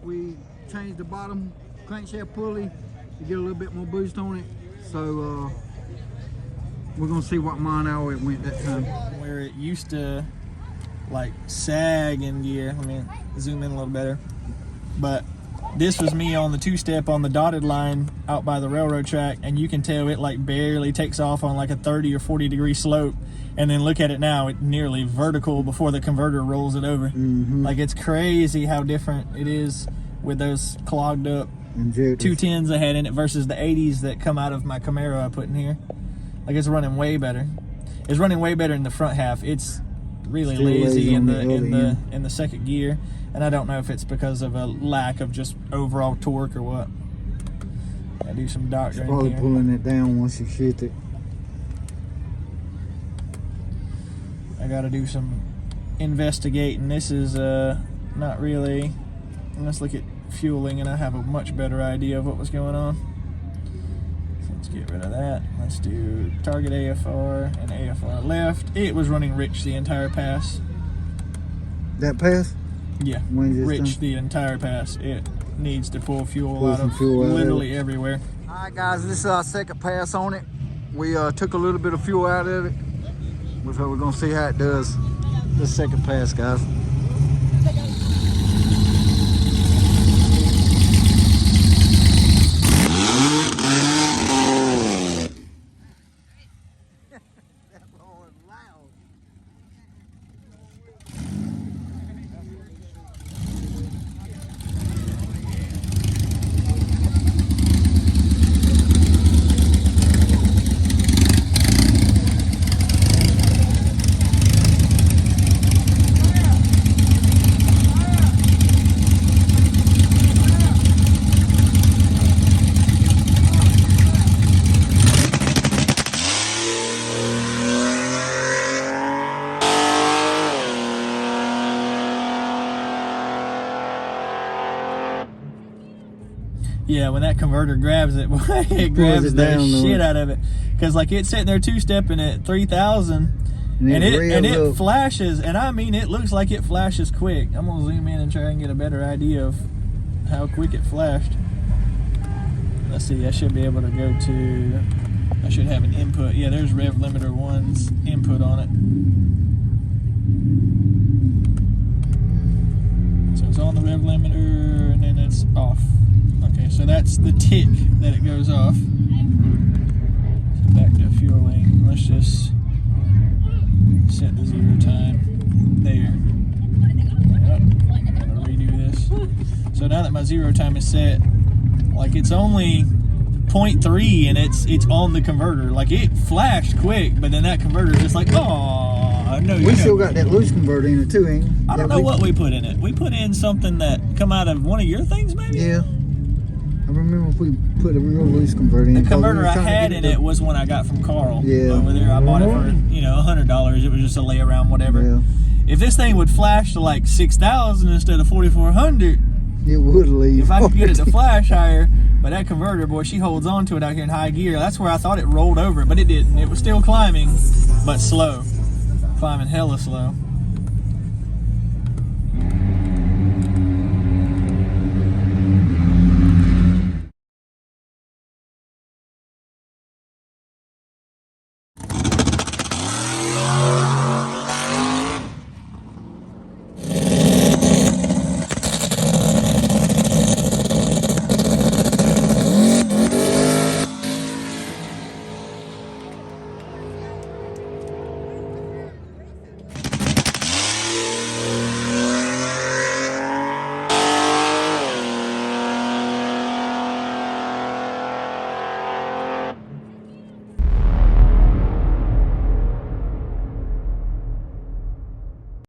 we changed the bottom crankshaft pulley to get a little bit more boost on it. So we're gonna see what mile an hour it went that time. Where it used to like sag in gear. Let me zoom in a little better. But this was me on the two-step on the dotted line out by the railroad track, and you can tell it like barely takes off on like a 30 or 40 degree slope. And then look at it now, it's nearly vertical before the converter rolls it over. Like, it's crazy how different it is with those clogged up 210s I had in it versus the 80s that come out of my Camaro I put in here. Like, it's running way better. It's running way better in the front half. It's really lazy in the second gear, and I don't know if it's because of a lack of just overall torque or what. I do some doctoring. Probably here. Pulling it down once you shift it. I got to do some investigating. This is not really. Let's look at fueling, and I have a much better idea of what was going on. So let's get rid of that. Let's do target AFR and AFR left. It was running rich the entire pass. That pass? Yeah, rich the entire pass. It needs to pull fuel out of literally everywhere. All right, guys, this is our second pass on it. We took a little bit of fuel out of it. So we're gonna see how it does this second pass, guys. Yeah, when that converter grabs it, it grabs the shit out of it. Because like it's sitting there two-stepping at 3,000 and it flashes, and I mean it looks like it flashes quick. I'm gonna zoom in and try and get a better idea of how quick it flashed. Let's see, I should be able to go to, I should have an input. Yeah, there's Rev Limiter 1's input on it. So it's on the rev limiter and then it's off. Okay, so that's the tick that it goes off. So back to fueling. Let's just set the 0 time there. Yep. I'm gonna redo this. So now that my 0 time is set, like it's only 0.3 and it's on the converter. Like it flashed quick, but then that converter is just like, oh no. We still got that loose converter in it too, ain't we? I don't know what we put in it. We put in something that come out of one of your things, maybe? Yeah. I remember if we put a real loose converter in. The converter I had in it was one I got from Carl. Yeah. Over there. I bought it for, $100. It was just a lay around, whatever. Yeah. If this thing would flash to like 6,000 instead of 4,400, it would leave. If I could get it to flash higher, but that converter, boy, she holds on to it out here in high gear. That's where I thought it rolled over, but it didn't. It was still climbing, but slow. Climbing hella slow.